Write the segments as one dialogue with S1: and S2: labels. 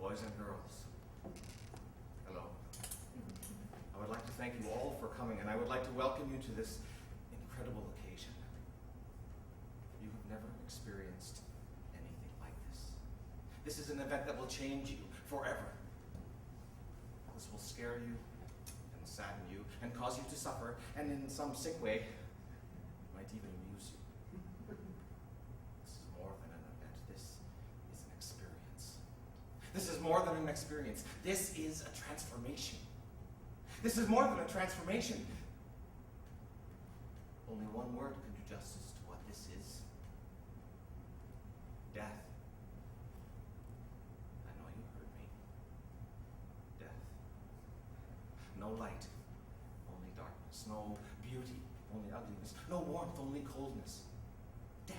S1: boys and girls, hello. I would like to thank you all for coming, and I would like to welcome you to this incredible occasion. You have never experienced anything like this. This is an event that will change you forever. This will scare you and sadden you and cause you to suffer, and in some sick way, might even amuse you. This is more than an event. This is an experience. This is more than an experience. This is a transformation. This is more than a transformation. Only one word can do justice to what this is. Death. I know you heard me. Death. No light, only darkness. No beauty, only ugliness. No warmth, only coldness. Death.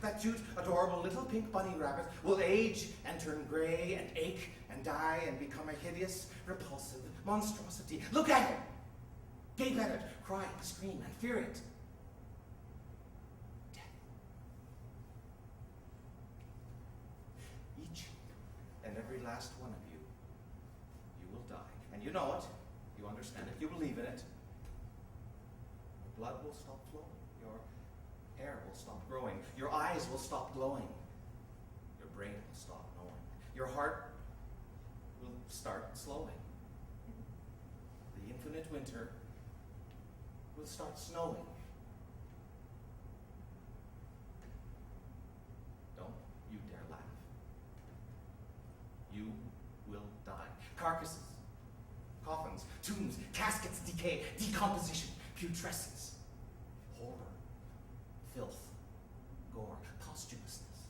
S1: That cute, adorable little pink bunny rabbit will age and turn gray and ache and die and become a hideous, repulsive monstrosity. Look at it! Gape at it, cry, scream, and fear it. Death. Each and every last one of you, you will die. And you know it, you understand it, you believe in it. Your blood will stop flowing, your hair will stop growing, your eyes will stop glowing, your brain will stop knowing, your heart will start slowing. The infinite winter will start snowing. Don't you dare laugh. You will die. Carcasses, coffins, tombs, caskets decay, decomposition, putrescence, horror, filth, gore, posthumousness,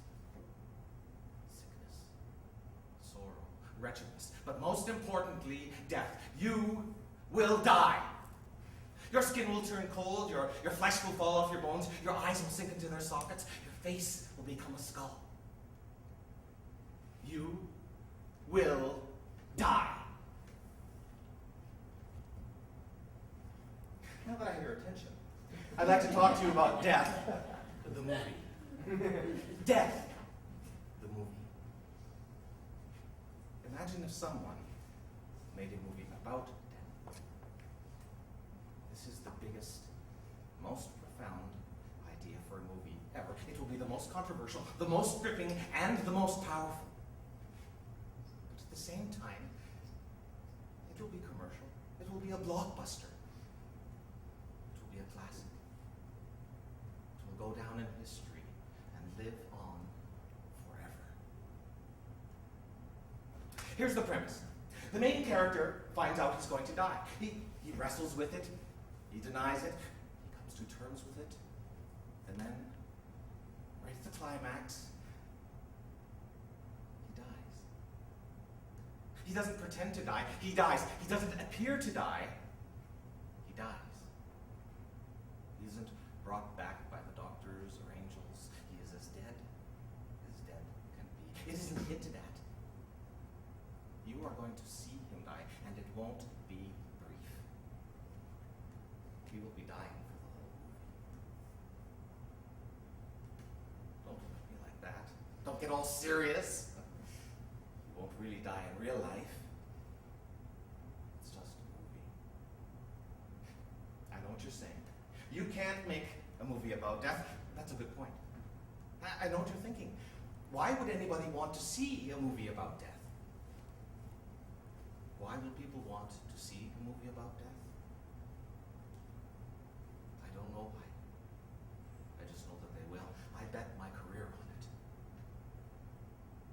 S1: sickness, sorrow, wretchedness, but most importantly, death. You will die. Your skin will turn cold, your flesh will fall off your bones, your eyes will sink into their sockets, your face will become a skull. You will die. Now that I have your attention, I'd like to talk to you about Death, the movie. Death, the movie. Imagine if someone made a movie about death. This is the biggest, most profound idea for a movie ever. It will be the most controversial, the most gripping, and the most powerful. But at the same time, it will be commercial. It will be a blockbuster. It will be a classic. It will go down in history and live on forever. Here's the premise. The main character finds out he's going to die. He wrestles with it. He denies it. He comes to terms with it. And then, right at the climax, he dies. He doesn't pretend to die. He dies. He doesn't appear to die. He dies. He isn't brought back by the doctors or angels. He is as dead can be. It isn't hinted at. You are going to see him die, and it won't be brief. He will be dying for the whole movie. Don't look at me like that. Don't get all serious. You won't really die in real life. It's just a movie. I know what you're saying. You can't make a movie about death. That's a good point. I know what you're thinking. Why would anybody want to see a movie about death? Why will people want to see a movie about death? I don't know why. I just know that they will. I bet my career on it.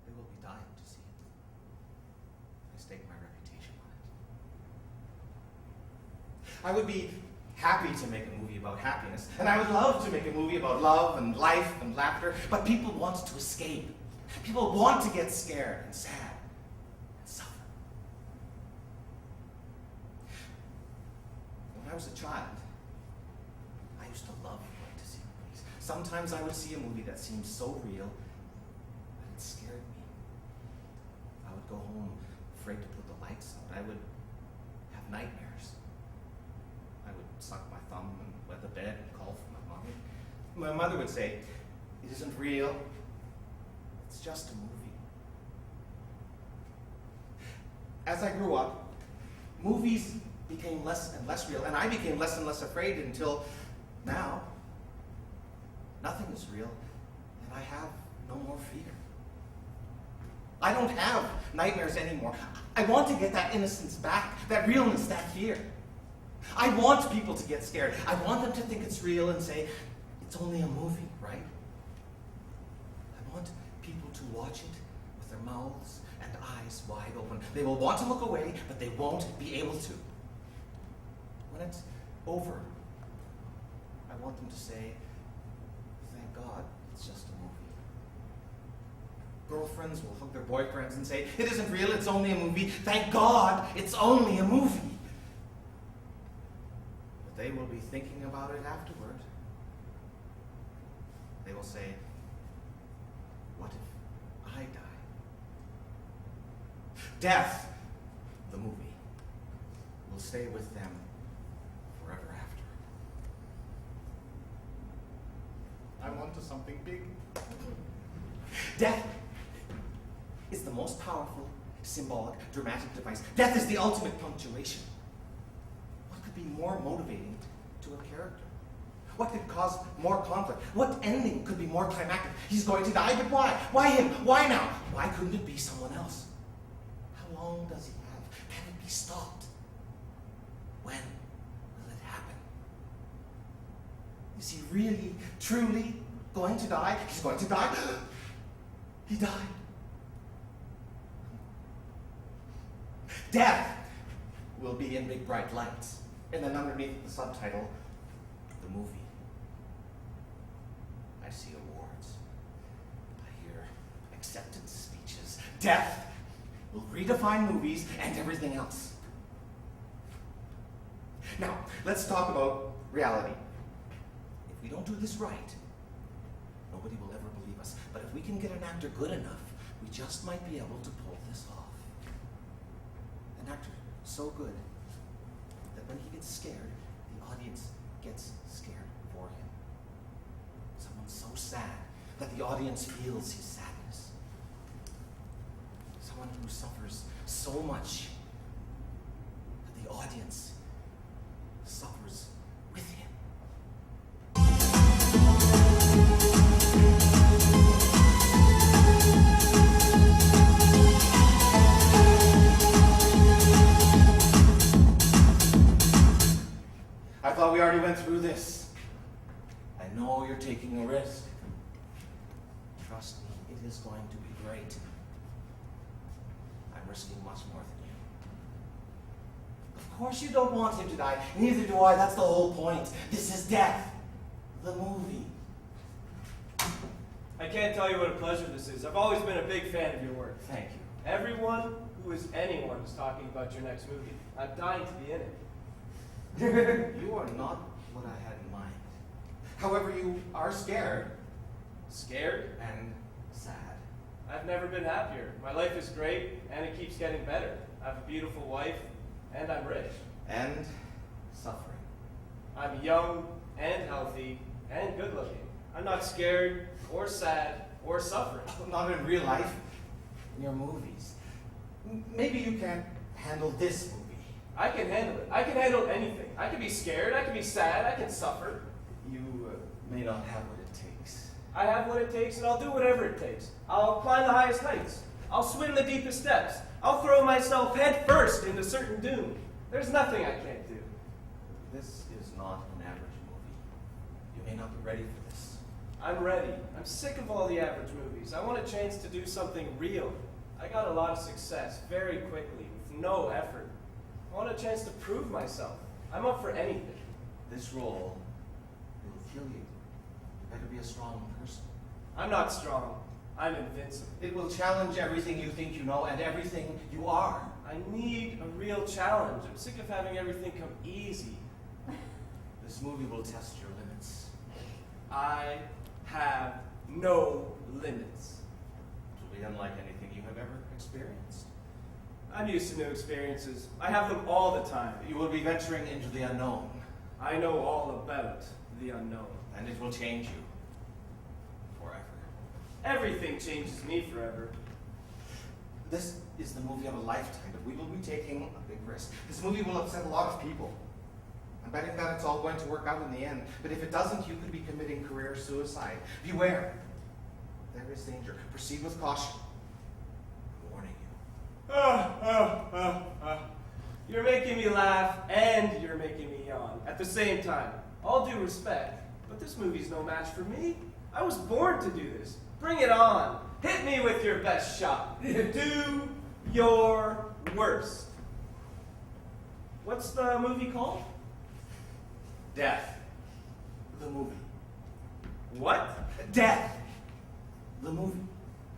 S1: They will be dying to see it. I stake my reputation on it. I would be happy to make a movie about happiness, and I would love to make a movie about love and life and laughter, but people want to escape. People want to get scared and sad. When I was a child, I used to love going to see movies. Sometimes I would see a movie that seemed so real that it scared me. I would go home afraid to put the lights out. I would have nightmares. I would suck my thumb and wet the bed and call for my mommy. My mother would say, "It isn't real. It's just a movie." As I grew up, movies became less and less real, and I became less and less afraid until now. Nothing is real, and I have no more fear. I don't have nightmares anymore. I want to get that innocence back, that realness, that fear. I want people to get scared. I want them to think it's real and say, it's only a movie, right? I want people to watch it with their mouths and eyes wide open. They will want to look away, but they won't be able to. When it's over, I want them to say, thank God, it's just a movie. Girlfriends will hug their boyfriends and say, it isn't real, it's only a movie. Thank God, it's only a movie. But they will be thinking about it afterward. They will say, what if I die? Death, the movie, will stay with them forever after.
S2: I want to something big.
S1: Death is the most powerful, symbolic, dramatic device. Death is the ultimate punctuation. What could be more motivating to a character? What could cause more conflict? What ending could be more climactic? He's going to die, but why? Why him? Why now? Why couldn't it be someone else? How long does he have? Can it be stopped? When will it happen? Is he really, truly going to die? He's going to die? He died. Death will be in big bright lights. And then underneath the subtitle, the movie. I see awards. I hear acceptance speeches. Death will redefine movies and everything else. Now, let's talk about reality. If we don't do this right, nobody will ever believe us. But if we can get an actor good enough, we just might be able to pull this off. An actor so good that when he gets scared, the audience gets scared for him. Someone so sad that the audience feels his sadness. Someone who suffers so much that the audience suffers with him. I thought we already went through this. I know you're taking a risk. Trust me, it is going to be great. I'm risking much more than you. Of course you don't want him to die. Neither do I. That's the whole point. This is death. The movie.
S3: I can't tell you what a pleasure this is. I've always been a big fan of your work.
S1: Thank you.
S3: Everyone who is anyone is talking about your next movie. I'm dying to be in it.
S1: You are not what I had in mind. However, you are scared
S3: Scared?
S1: and sad.
S3: I've never been happier. My life is great, and it keeps getting better. I have a beautiful wife, and I'm rich.
S1: And suffering.
S3: I'm young and healthy and good looking. I'm not scared or sad or suffering.
S1: Not in real life. In your movies. Maybe you can't handle this movie.
S3: I can handle it. I can handle anything. I can be scared, I can be sad, I can suffer.
S1: You may not have what it takes.
S3: I have what it takes, and I'll do whatever it takes. I'll climb the highest heights. I'll swim the deepest depths. I'll throw myself head first into certain doom. There's nothing I can't do.
S1: This is not an average movie. You may not be ready for this.
S3: I'm ready. I'm sick of all the average movies. I want a chance to do something real. I got a lot of success very quickly with no effort. I want a chance to prove myself. I'm up for anything.
S1: This role will kill you. You better be a strong person.
S3: I'm not strong. I'm invincible.
S1: It will challenge everything you think you know and everything you are.
S3: I need a real challenge. I'm sick of having everything come easy.
S1: This movie will test your limits.
S3: I have no limits.
S1: It will be unlike anything you have ever experienced.
S3: I'm used to new experiences. I have them all the time.
S1: You will be venturing into the unknown,
S3: I know all about the unknown.
S1: and it will change you forever.
S3: Everything changes me forever.
S1: This is the movie of a lifetime, but we will be taking a big risk. This movie will upset a lot of people. I'm betting that it's all going to work out in the end, but if it doesn't, you could be committing career suicide. Beware. There is danger. Proceed with caution. I'm warning you.
S3: You're making me laugh and you're making me yawn at the same time. All due respect, but this movie's no match for me. I was born to do this. Bring it on. Hit me with your best shot. Do your worst. What's the movie called?
S1: Death. The movie.
S3: What?
S1: Death. The movie.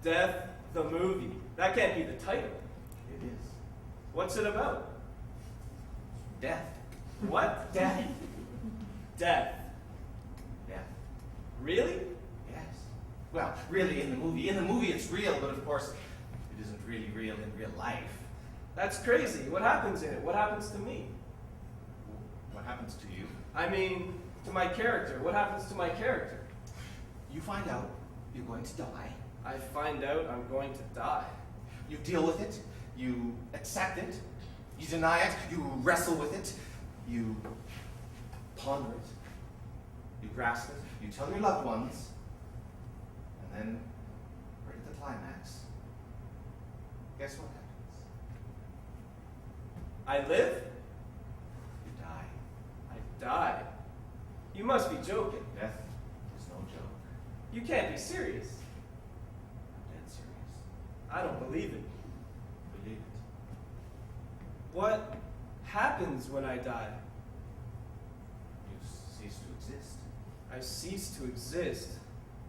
S3: Death, the movie. That can't be the title.
S1: It is.
S3: What's it about?
S1: Death.
S3: What?
S1: Death.
S3: Death.
S1: Death.
S3: Really?
S1: Yes. Well, really, in the movie. In the movie, it's real, but of course, it isn't really real in real life.
S3: That's crazy. What happens in it? What happens to me?
S1: What happens to you?
S3: I mean, to my character. What happens to my character?
S1: You find out you're going to die.
S3: I find out I'm going to die.
S1: You deal with it. You accept it. You deny it. You wrestle with it. You ponder it. You grasp it. You tell your loved ones. And then, right at the climax, guess what happens?
S3: I live?
S1: You die.
S3: I die. You must be joking.
S1: Death is no joke.
S3: You can't be serious.
S1: I'm dead serious.
S3: I don't believe it.
S1: Believe it.
S3: What happens when I die?
S1: You cease to exist.
S3: I cease to exist.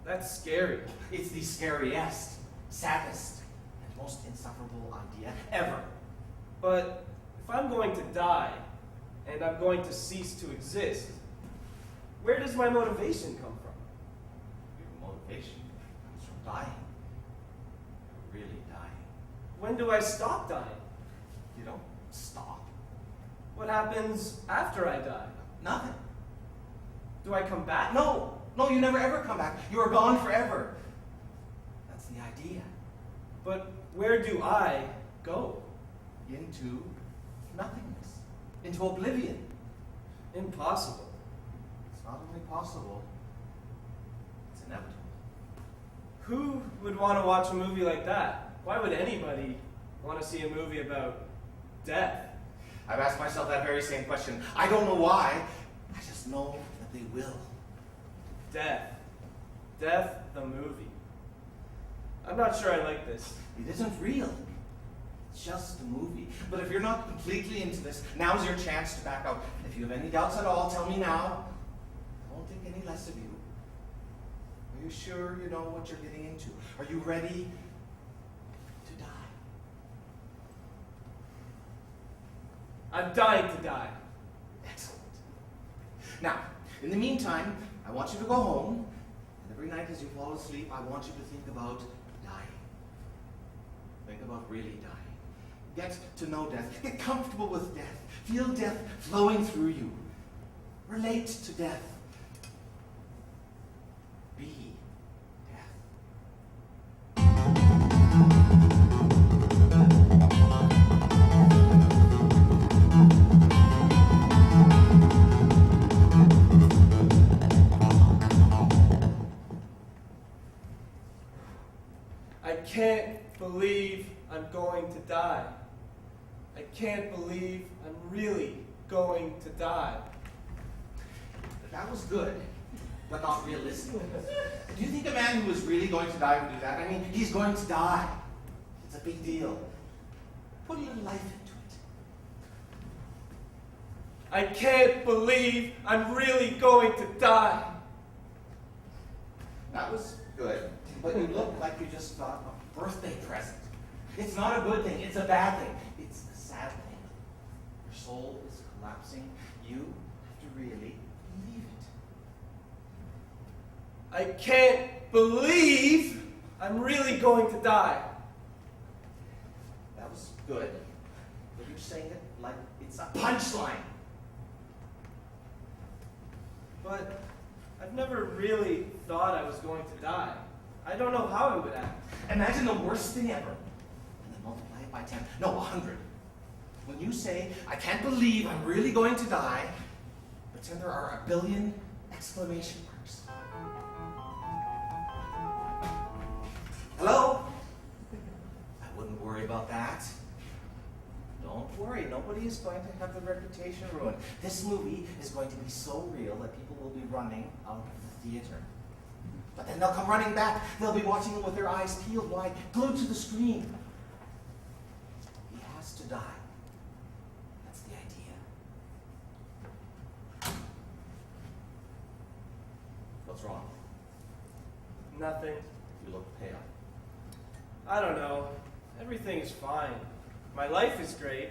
S3: That's scary.
S1: It's the scariest, saddest, and most insufferable idea ever.
S3: But if I'm going to die, and I'm going to cease to exist, where does my motivation come from?
S1: Your motivation comes from dying. You're really dying.
S3: When do I stop dying?
S1: You don't stop.
S3: What happens after I die?
S1: Nothing.
S3: Do I come back?
S1: No, you never ever come back. You are gone forever. That's the idea.
S3: But where do I go?
S1: Into nothingness. Into oblivion.
S3: Impossible.
S1: It's not only possible, it's inevitable.
S3: Who would want to watch a movie like that? Why would anybody want to see a movie about death?
S1: I've asked myself that very same question. I don't know why. I just know that they will.
S3: Death. Death, the movie. I'm not sure I like this.
S1: It isn't real. It's just a movie. But if you're not completely into this, now's your chance to back out. If you have any doubts at all, tell me now. I won't think any less of you. Are you sure you know what you're getting into? Are you ready to die?
S3: I'm dying to die.
S1: Excellent. Now, in the meantime, I want you to go home, and every night as you fall asleep, I want you to think about dying. Think about really dying. Get to know death. Get comfortable with death. Feel death flowing through you. Relate to death. Be death.
S3: I can't believe I'm going to die. I can't believe I'm really going to die.
S1: That was good, but not realistic. Do you think a man who is really going to die would do that? I mean, he's going to die. It's a big deal. Put a little life into it.
S3: I can't believe I'm really going to die.
S1: That was good, but you look like you just got a birthday present. It's not a good thing, it's a bad thing. It's a sad thing. Your soul is collapsing. You have to really believe it.
S3: I can't believe I'm really going to die.
S1: That was good, but you're saying it like it's a punchline.
S3: But I've never really thought I was going to die. I don't know how I would act.
S1: Imagine the worst thing ever, and then multiply it by 10. No, 100. When you say, I can't believe I'm really going to die, pretend there are a billion exclamation marks. Hello? I wouldn't worry about that. Don't worry, nobody is going to have their reputation ruined. This movie is going to be so real that people will be running out of the theater. But then they'll come running back. They'll be watching it with their eyes peeled wide, glued to the screen. He has to die. That's the idea. What's wrong?
S3: Nothing.
S1: You look pale.
S3: I don't know. Everything is fine. My life is great.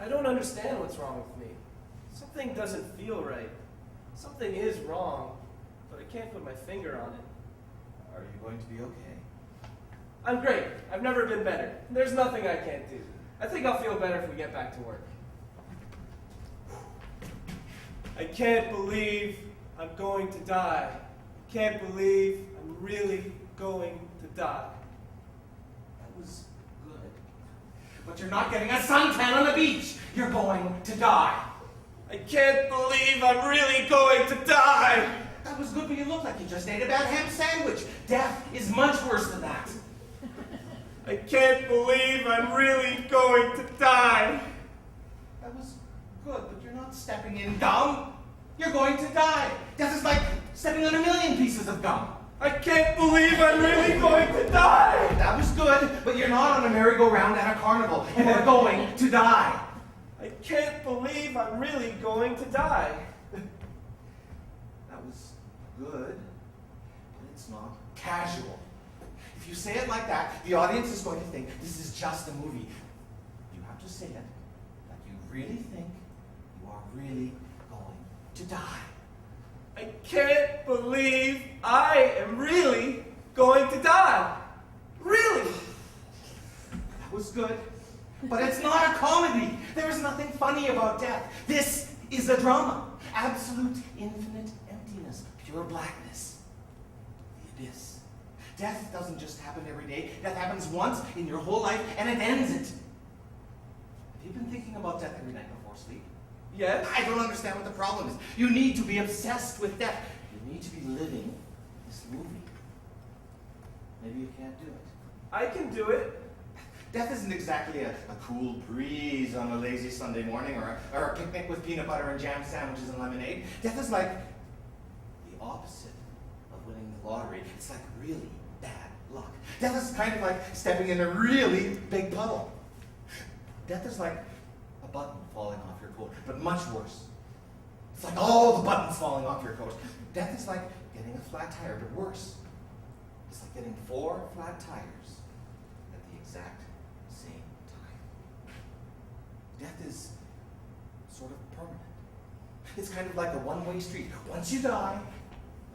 S3: I don't understand what's wrong with me. Something doesn't feel right. Something is wrong, but I can't put my finger on it.
S1: Are you going to be okay?
S3: I'm great. I've never been better. There's nothing I can't do. I think I'll feel better if we get back to work. I can't believe I'm going to die. I can't believe I'm really going to die.
S1: That was good. But you're not getting a suntan on the beach. You're going to die.
S3: I can't believe I'm really going to die.
S1: That was good, but you look like you just ate a bad ham sandwich. Death is much worse than that.
S3: I can't believe I'm really going to die.
S1: That was good, but you're not stepping in gum. You're going to die. Death is like stepping on a million pieces of gum.
S3: I can't believe I'm really going to die.
S1: That was good, but you're not on a merry-go-round at a carnival. You are going to die.
S3: I can't believe I'm really going to die.
S1: That was good, but it's not casual. If you say it like that, the audience is going to think this is just a movie. You have to say it like you really think you are really going to die.
S3: I can't believe I am really going to die. Really?
S1: That was good, but it's not a comedy. There is nothing funny about death. This is a drama. Absolute, infinite emptiness, pure blackness. The abyss. Death doesn't just happen every day. Death happens once in your whole life, and it ends it. Have you been thinking about death every night before sleep?
S3: Yes?
S1: I don't understand what the problem is. You need to be obsessed with death. You need to be living this movie. Maybe you can't do it.
S3: I can do it.
S1: Death isn't exactly a cool breeze on a lazy Sunday morning or a picnic with peanut butter and jam sandwiches and lemonade. Death is like the opposite of winning the lottery. It's like really bad luck. Death is kind of like stepping in a really big puddle. Death is like a button falling off your coat, but much worse. It's like all the buttons falling off your coat. Death is like getting a flat tire, but worse. It's like getting 4 flat tires at the exact same time. Death is sort of permanent. It's kind of like a one-way street. Once you die,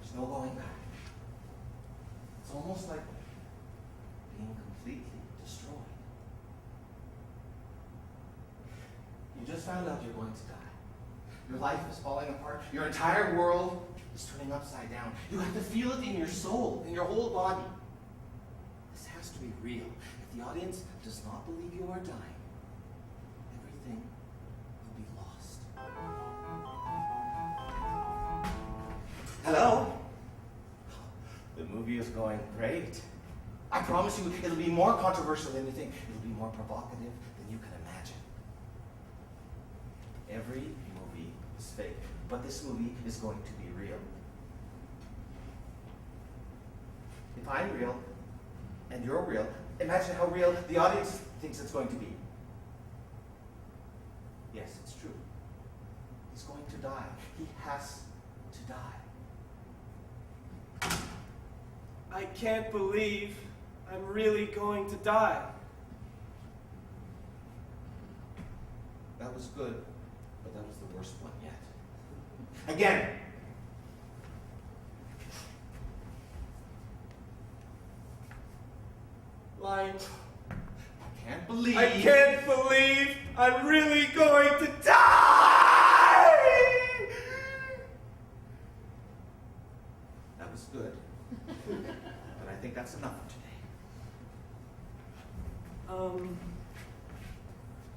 S1: there's no going back. It's almost like being completely destroyed. You just found out you're going to die. Your life is falling apart. Your entire world is turning upside down. You have to feel it in your soul, in your whole body. This has to be real. If the audience does not believe you are dying, everything will be lost. Hello? The movie is going great. I promise you, it'll be more controversial than you think. It'll be more provocative than you can imagine. Every movie is fake, but this movie is going to be real. If I'm real, and you're real, imagine how real the audience thinks it's going to be. Yes, it's true. He's going to die. He has to die.
S3: I can't believe I'm really going to die.
S1: That was good, but that was the worst one yet. Again.
S3: Line.
S1: I can't believe.
S3: I can't believe I'm really going to die!
S1: That was good. But I think that's enough for today.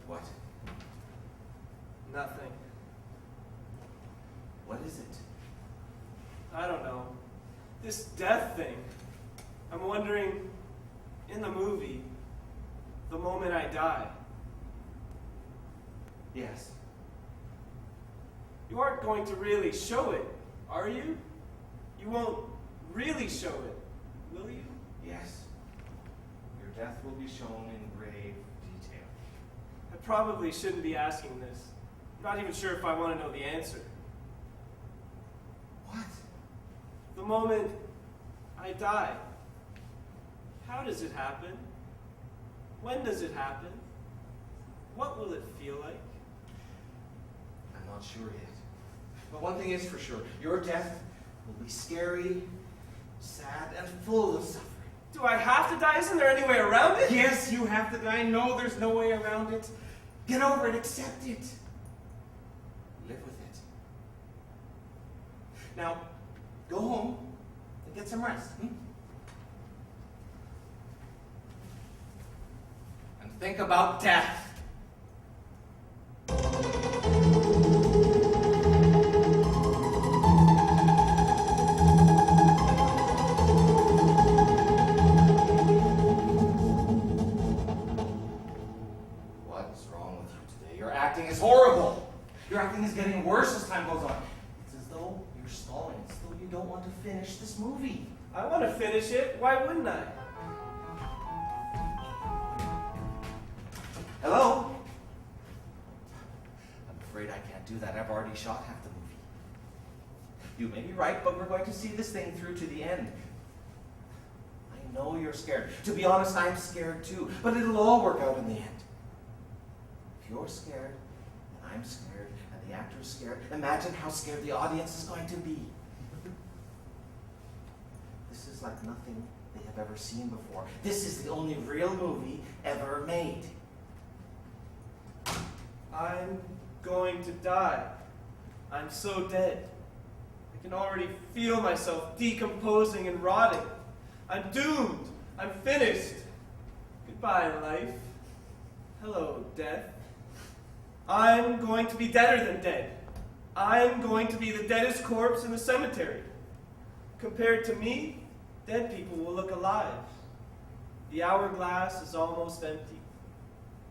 S1: What?
S3: Nothing.
S1: What is it?
S3: I don't know. This death thing. I'm wondering, in the movie, the moment I die,
S1: Yes.
S3: you aren't going to really show it, are you? You won't really show it, will you?
S1: Yes. Your death will be shown in grave detail.
S3: I probably shouldn't be asking this. I'm not even sure if I want to know the answer.
S1: What?
S3: The moment I die, how does it happen? When does it happen? What will it feel like?
S1: I'm not sure yet. But one thing is for sure. Your death will be scary, sad, and full of suffering.
S3: Do I have to die? Isn't there any way around it?
S1: Yes, you have to die. No, there's no way around it. Get over it. Accept it. Live with it. Now, go home and get some rest. And think about death. What's wrong with you today? Your acting is horrible. Your acting is getting worse as time goes on. It's as though you're stalling. It's as though you don't want to finish this movie.
S3: I want to finish it. Why wouldn't I?
S1: Hello? I'm afraid I can't do that. I've already shot half the movie. You may be right, but we're going to see this thing through to the end. I know you're scared. To be honest, I'm scared too. But it'll all work out in the end. If you're scared, and I'm scared, and the actor's scared, imagine how scared the audience is going to be. This is like nothing they have ever seen before. This is the only real movie ever made.
S3: I'm going to die. I'm so dead. I can already feel myself decomposing and rotting. I'm doomed. I'm finished. Goodbye, life. Hello, death. I'm going to be deader than dead. I'm going to be the deadest corpse in the cemetery. Compared to me, dead people will look alive. The hourglass is almost empty.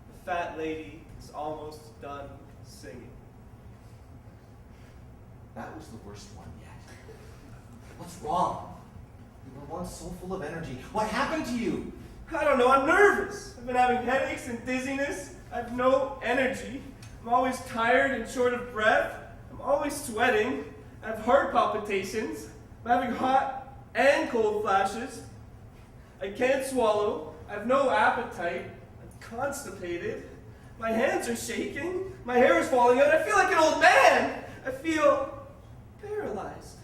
S3: The fat lady is almost done singing.
S1: That was the worst one yet. What's wrong? You were once so full of energy. What happened to you?
S3: I don't know, I'm nervous. I've been having headaches and dizziness. I have no energy. I'm always tired and short of breath. I'm always sweating. I have heart palpitations. I'm having hot and cold flashes. I can't swallow. I have no appetite. I'm constipated. My hands are shaking. My hair is falling out. I feel like an old man. I feel paralyzed.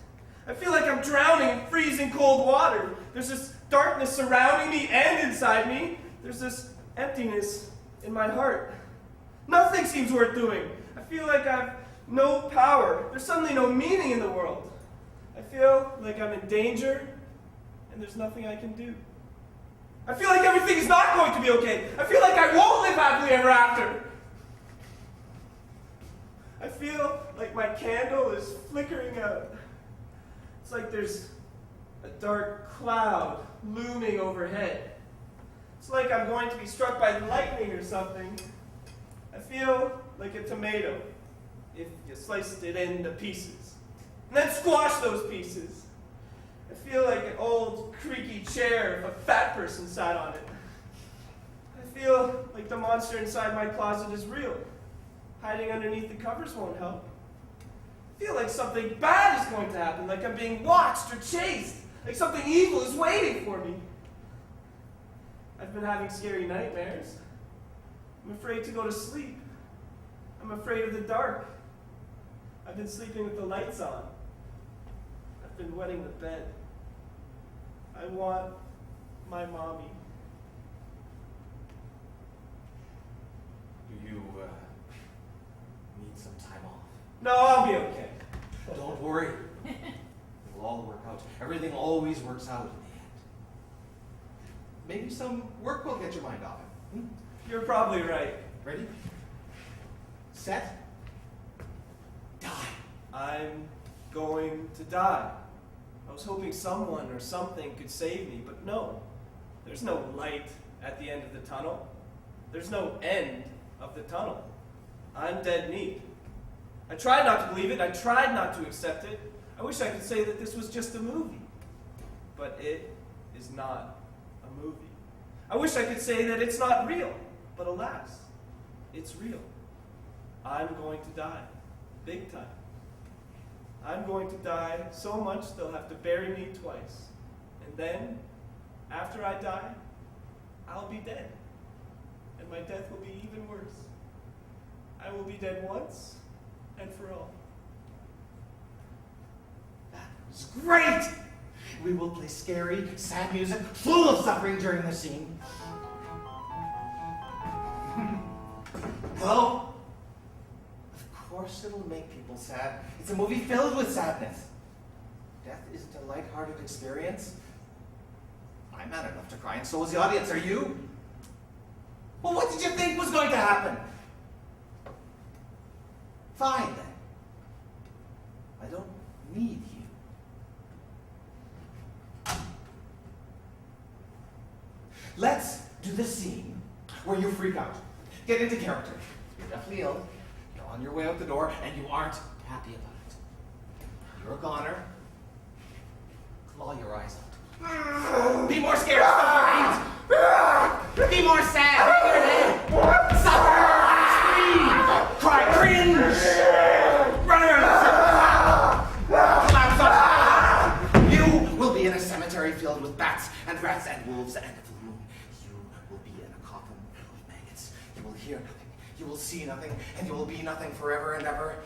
S3: I feel like I'm drowning in freezing cold water. There's this darkness surrounding me and inside me. There's this emptiness in my heart. Nothing seems worth doing. I feel like I've no power. There's suddenly no meaning in the world. I feel like I'm in danger, and there's nothing I can do. I feel like everything is not going to be okay. I feel like I won't live happily ever after. I feel like my candle is flickering out. It's like there's a dark cloud looming overhead. It's like I'm going to be struck by lightning or something. I feel like a tomato if you sliced it into pieces and then squash those pieces. I feel like an old creaky chair if a fat person sat on it. I feel like the monster inside my closet is real. Hiding underneath the covers won't help. I feel like something bad is going to happen, like I'm being watched or chased, like something evil is waiting for me. I've been having scary nightmares. I'm afraid to go to sleep. I'm afraid of the dark. I've been sleeping with the lights on. I've been wetting the bed. I want my mommy.
S1: Do you need some time off?
S3: No, I'll be okay.
S1: Don't worry. It will all work out. Everything always works out in the end. Maybe some work will get your mind off it.
S3: You're probably right.
S1: Ready? Set? Die.
S3: I'm going to die. I was hoping someone or something could save me, but no. There's no light at the end of the tunnel. There's no end of the tunnel. I'm dead meat. I tried not to believe it. I tried not to accept it. I wish I could say that this was just a movie. But it is not a movie. I wish I could say that it's not real. But alas, it's real. I'm going to die. Big time. I'm going to die so much they'll have to bury me twice. And then, after I die, I'll be dead. And my death will be even worse. I will be dead once and for all.
S4: That was great! We will play scary, sad music, full of suffering during the scene. Hello? Of course it'll make people sad. It's a movie filled with sadness. Death isn't a lighthearted experience. I'm mad enough to cry, and so is the audience. Are you? Well, what did you think was going to happen? Fine, then. I don't need you. Let's do the scene where you freak out. Get into character. You're deathly ill. You're on your way out the door, and you aren't happy about it. You're a goner. Claw your eyes out. Be more scared. Stop your Be more sad. Hang your head. Suffer. Scream. Cry. Cringe. Run around. Collapse up. You will be in a cemetery filled with bats and rats and wolves and a moon. You will be in a coffin of maggots. You will hear nothing. You will see nothing, and you will be nothing forever and ever. And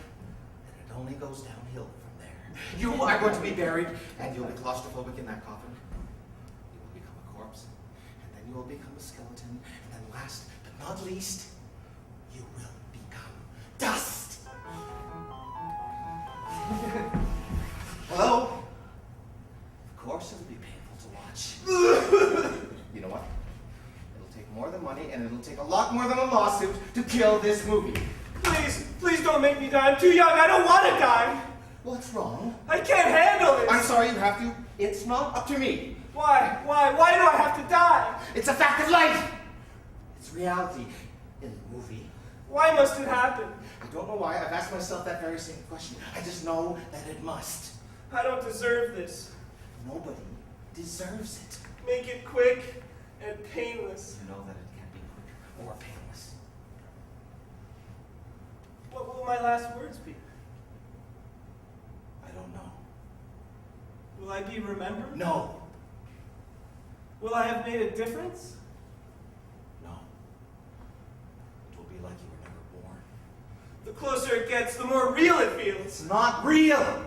S4: it only goes downhill from there. You are going to be buried, and you'll be claustrophobic in that coffin. You will become a corpse, and then you will become a skeleton, and then last but not least, you will become dust. Hello? Of course it'll be painful to watch. You know what? It'll take more than money, and it'll take a lot more than a lawsuit to kill this movie.
S3: Please, please don't make me die. I'm too young. I don't want to die.
S4: What's wrong?
S3: I can't handle it.
S4: I'm sorry you have to. It's not up to me.
S3: Why? Why do I have to die?
S4: It's a fact of life. It's reality in the movie.
S3: Why must it happen?
S4: I don't know why. I've asked myself that very same question. I just know that it must.
S3: I don't deserve this.
S4: Nobody deserves it.
S3: Make it quick and painless.
S4: You know that it can't be quick or painless.
S3: What will my last words be?
S4: I don't know.
S3: Will I be remembered?
S4: No.
S3: Will I have made a difference?
S4: No. It will be like you were never born.
S3: The closer it gets, the more real it feels.
S4: It's not real.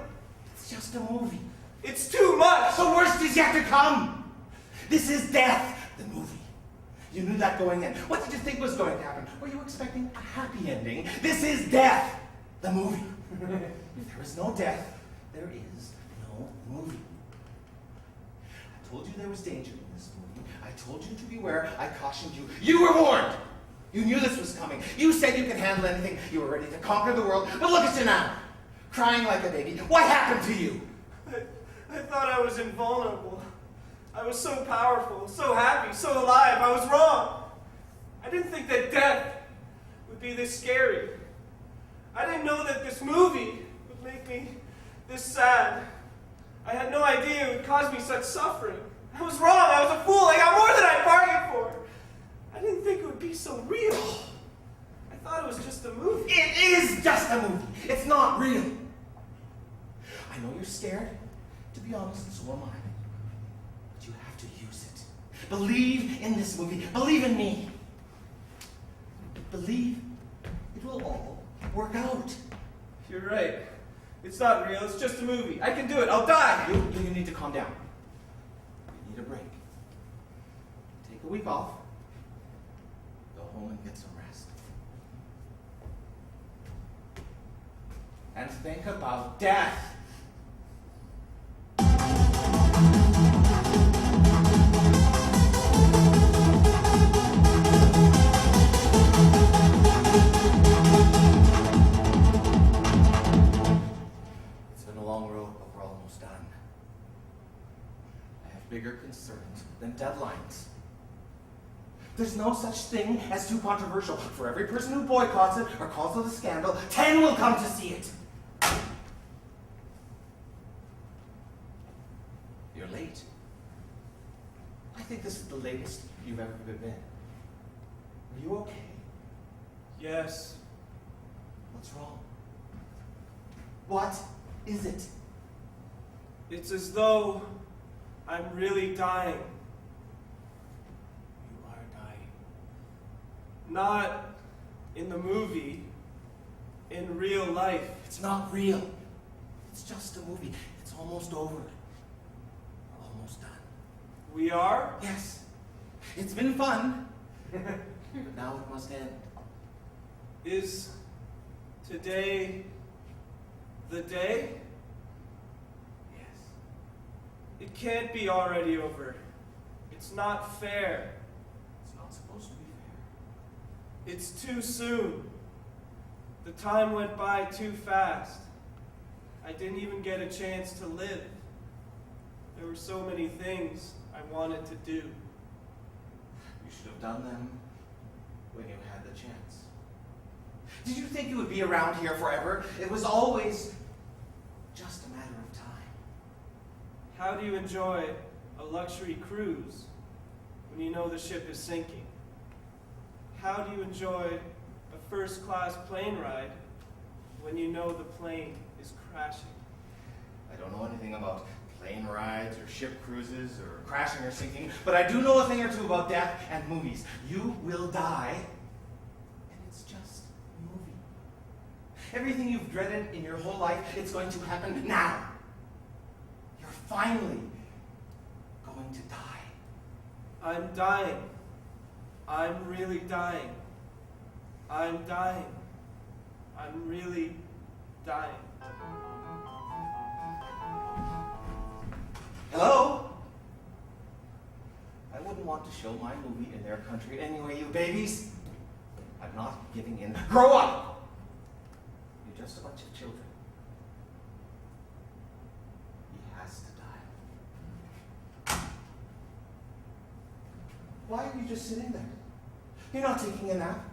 S4: It's just a movie.
S3: It's too much.
S4: The worst is yet to come. This is death, the movie. You knew that going in. What did you think was going to happen? Were you expecting a happy ending? This is death, the movie. If there is no death, there is no movie. I told you there was danger in this movie. I told you to beware. I cautioned you. You were warned. You knew this was coming. You said you could handle anything. You were ready to conquer the world. But look at you now, crying like a baby. What happened to you?
S3: I thought I was invulnerable. I was so powerful, so happy, so alive. I was wrong. I didn't think that death would be this scary. I didn't know that this movie would make me this sad. I had no idea it would cause me such suffering. I was wrong. I was a fool. I got more than I bargained for. I didn't think it would be so real. I thought it was just a movie.
S4: It is just a movie. It's not real. I know you're scared. To be honest, so am I. But you have to use it. Believe in this movie. Believe in me. Believe it will all work out.
S3: You're right. It's not real. It's just a movie. I can do it. I'll die.
S4: You need to calm down. You need a break. Take a week off. Go home and get some rest. And think about death. deadlines. There's no such thing as too controversial. For every person who boycotts it or calls it a scandal, 10 will come to see it. You're late. I think this is the latest you've ever been. Are you okay?
S3: Yes.
S4: What's wrong? What is it?
S3: It's as though I'm really dying.
S4: You are dying.
S3: Not in the movie, in real life.
S4: It's not real. It's just a movie. It's almost over. We're almost done.
S3: We are?
S4: Yes. It's been fun. But now it must end.
S3: Is today the day?
S4: Yes.
S3: It can't be already over. It's not fair.
S4: It's not supposed to be fair.
S3: It's too soon. The time went by too fast. I didn't even get a chance to live. There were so many things I wanted to do.
S4: You should have done them when you had the chance. Did you think you would be around here forever? It was always just a matter of time.
S3: How do you enjoy a luxury cruise when you know the ship is sinking? How do you enjoy a first-class plane ride when you know the plane is crashing?
S4: I don't know anything about plane rides or ship cruises or crashing or sinking, but I do know a thing or two about death and movies. You will die, and it's just a movie. Everything you've dreaded in your whole life, it's going to happen now. You're finally going to die.
S3: I'm dying. I'm really dying. I'm dying. I'm really dying.
S4: Hello? I wouldn't want to show my movie in their country anyway, you babies. I'm not giving in. Grow up! You're just a bunch of children. He has to die. Why are you just sitting there? You're not taking a nap.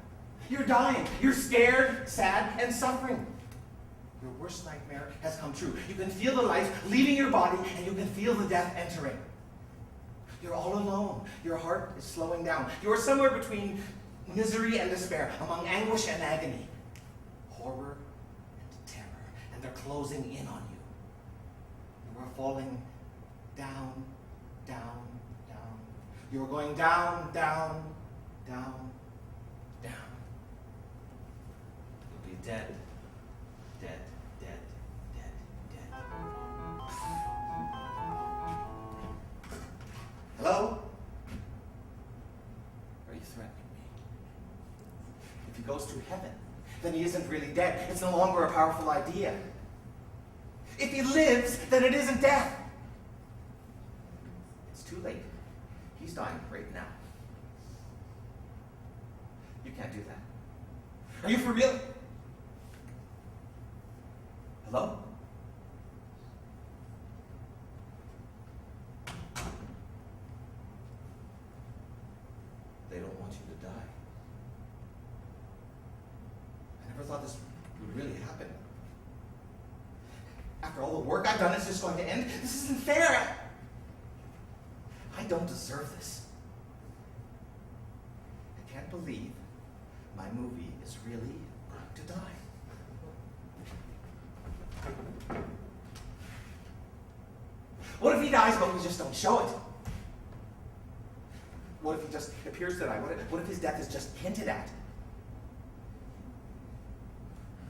S4: You're dying. You're scared, sad, and suffering. Your worst nightmare has come true. You can feel the life leaving your body, and you can feel the death entering. You're all alone. Your heart is slowing down. You're somewhere between misery and despair, among anguish and agony, horror and terror, and they're closing in on you. You are falling down, down, down. You're going down, down, down, down. You'll be dead. Dead, dead, dead, dead. Hello? Are you threatening me? If he goes to heaven, then he isn't really dead. It's no longer a powerful idea. If he lives, then it isn't death. It's too late. He's dying right now. You can't do that. Are you for real? Hello? They don't want you to die. I never thought this would really happen. After all the work I've done, it's just going to end? This isn't fair. I don't deserve this. I can't believe my movie is really going to die. What if he dies but we just don't show it? What if he just appears to die? What if his death is just hinted at?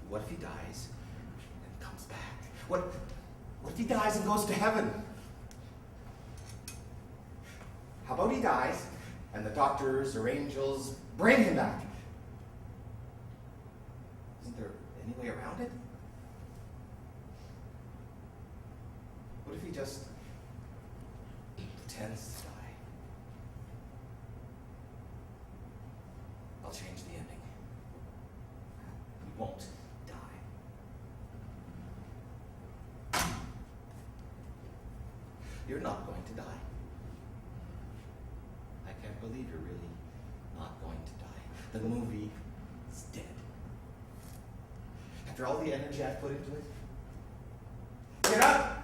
S4: What if he dies and comes back? What if he dies and goes to heaven? How about he dies and the doctors or angels bring him back? Isn't there any way around it? What if he just pretends to die? I'll change the ending. He won't die. You're not going to die. believe you're really not going to die. The movie is dead. After all the energy I've put into it, get up!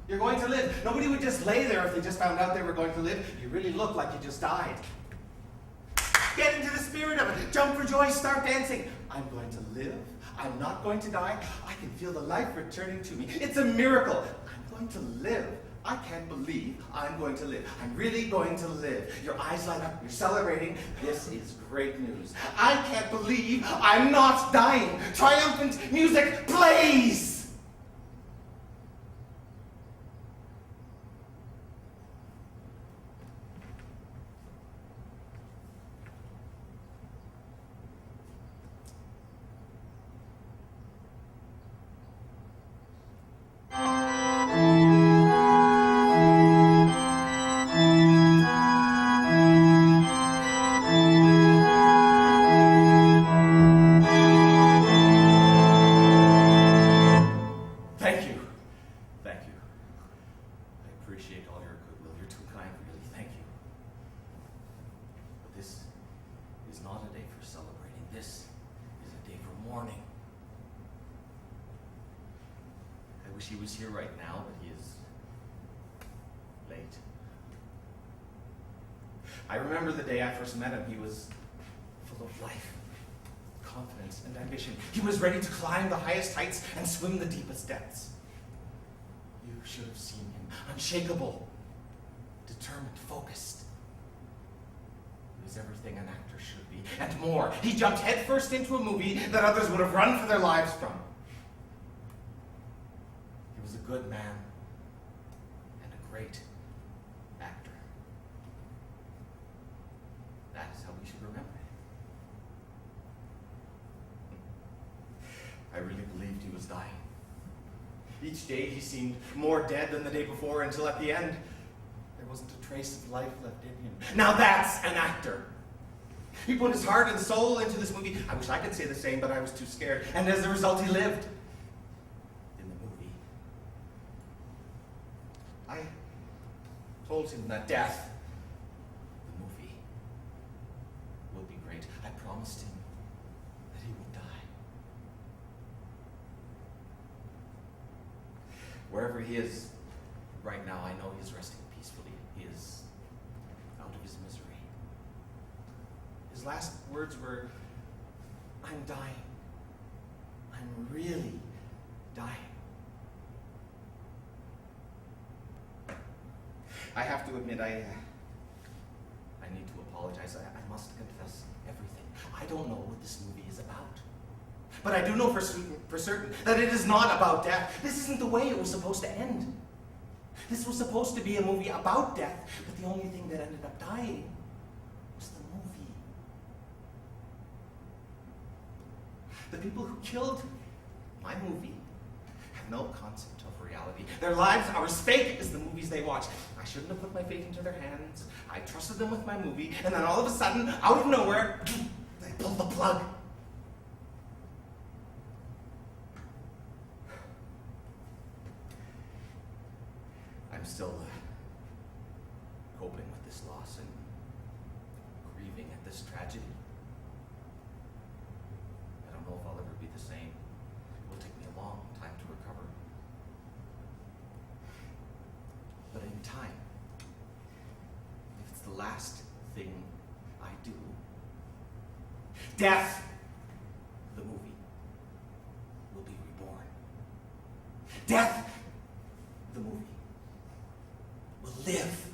S4: You're going to live. Nobody would just lay there if they just found out they were going to live. You really look like you just died. Get into the spirit of it. Jump for joy. Start dancing. I'm going to live. I'm not going to die. I can feel the life returning to me. It's a miracle. I'm going to live. I can't believe I'm going to live. I'm really going to live. Your eyes light up. You're celebrating. This is great news. I can't believe I'm not dying. Triumphant music plays. Thank you. Thank you. I appreciate all your goodwill. You're too kind, really. Thank you. But this is not a day for celebrating. This is a day for mourning. I wish he was here right now, but he is late. I remember the day I first met him. He was full of life, confidence, and ambition. He was ready to climb the highest heights and swim the deepest depths. You should have seen him. Unshakable, determined, focused. He was everything an actor should be, and more. He jumped headfirst into a movie that others would have run for their lives from. He was a good man and a great actor. That is how we should remember him. I really believed he was dying. Each day he seemed more dead than the day before, until at the end, there wasn't a trace of life left in him. Now that's an actor. He put his heart and soul into this movie. I wish I could say the same, but I was too scared. And as a result, he lived. In the movie, I told him that death, the movie, will be great. I promised him that he would die. Wherever he is right now, I know he's resting peacefully. He is out of his misery. His last words were, "I'm dying. I'm really dying." I have to admit, I need to apologize. I must confess everything. I don't know what this movie is about. But I do know for certain that it is not about death. This isn't the way it was supposed to end. This was supposed to be a movie about death, but the only thing that ended up dying was the movie. The people who killed my movie have no concept of reality. Their lives are as fake as the movies they watch. I shouldn't have put my faith into their hands. I trusted them with my movie, and then all of a sudden, out of nowhere, they pulled the plug. I'm still coping with this loss and grieving at this tragedy. I don't know if I'll ever be the same. It will take me a long time to recover. But in time, if it's the last thing I do, death, the movie, will be reborn. Death, the movie, will live.